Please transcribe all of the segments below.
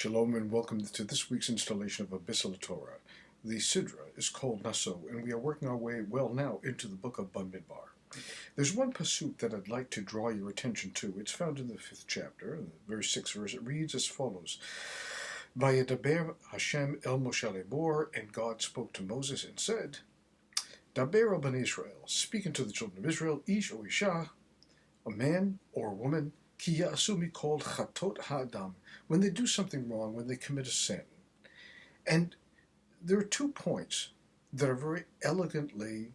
Shalom and welcome to this week's installation of a Bisseleh Torah. The Sidra is called Nasso, and we are working our way well now into the book of Bamidbar. There's one pasuk that I'd like to draw your attention to. It's found in the 5th chapter, the very 6th verse. It reads as follows: Vayedaber Hashem el Moshe lebor, and God spoke to Moses and said, Daber el bnei Israel, speaking to the children of Israel, ish or isha, a man or a woman, ki ya'asu mikol chatot ha'adam, when they do something wrong, when they commit a sin. And there are 2 points that are very elegantly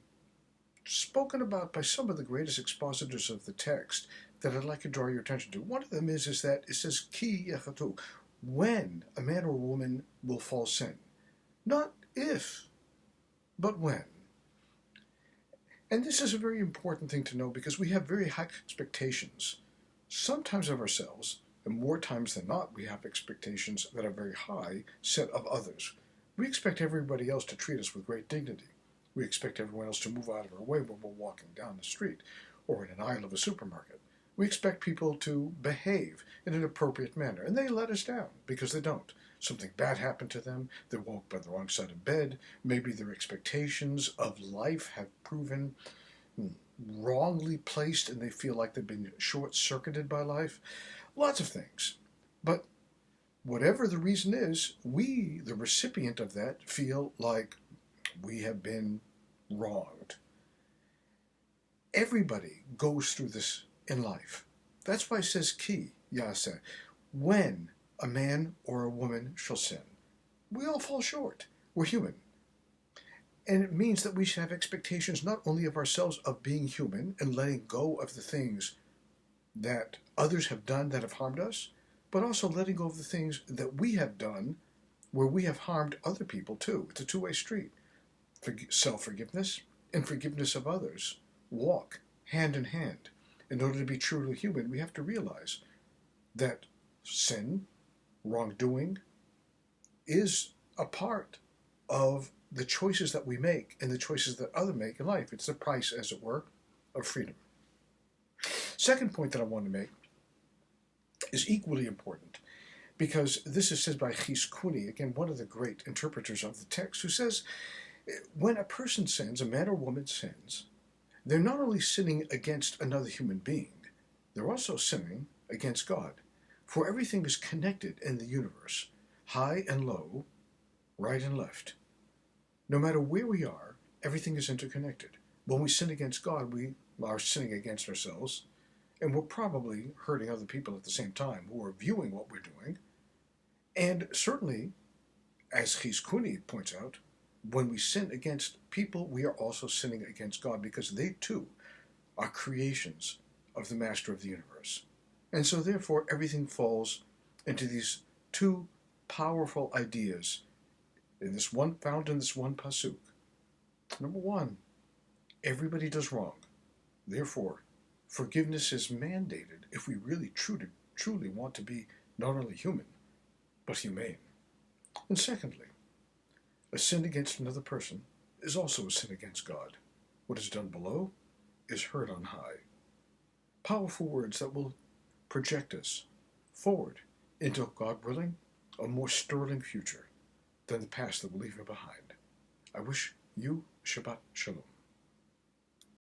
spoken about by some of the greatest expositors of the text that I'd like to draw your attention to. One of them is that it says, ki yachatu, when a man or a woman will fall sin. Not if, but when. And this is a very important thing to know because we have very high expectations, sometimes of ourselves, and more times than not, we have expectations that are very high set of others. We expect everybody else to treat us with great dignity. We expect everyone else to move out of our way when we're walking down the street or in an aisle of a supermarket. We expect people to behave in an appropriate manner, and they let us down because they don't. Something bad happened to them, they woke by the wrong side of bed, maybe their expectations of life have proven wrongly placed and they feel like they've been short-circuited by life. Lots of things. But whatever the reason is, we, the recipient of that, feel like we have been wronged. Everybody goes through this in life. That's why it says ki yaseh, when a man or a woman shall sin. We all fall short. We're human. And it means that we should have expectations not only of ourselves of being human and letting go of the things that others have done that have harmed us, but also letting go of the things that we have done where we have harmed other people too. It's a two-way street. Self-forgiveness and forgiveness of others walk hand in hand. In order to be truly human, we have to realize that sin, wrongdoing, is a part of the choices that we make and the choices that others make in life. It's the price, as it were, of freedom. Second point that I want to make is equally important because this is said by Chizkuni, again, one of the great interpreters of the text, who says, when a person sins, a man or woman sins, they're not only sinning against another human being, they're also sinning against God. For everything is connected in the universe, high and low, right and left. No matter where we are, everything is interconnected. When we sin against God, we are sinning against ourselves, and we're probably hurting other people at the same time who are viewing what we're doing. And certainly, as Chizkuni points out, when we sin against people, we are also sinning against God because they too are creations of the Master of the universe. And so therefore everything falls into these 2 powerful ideas found in this one pasuk. Number 1, everybody does wrong. Therefore, forgiveness is mandated if we really truly want to be not only human, but humane. And secondly, a sin against another person is also a sin against God. What is done below is heard on high. Powerful words that will project us forward into, God willing, a more sterling future than the past that we're leaving behind. I wish you Shabbat Shalom.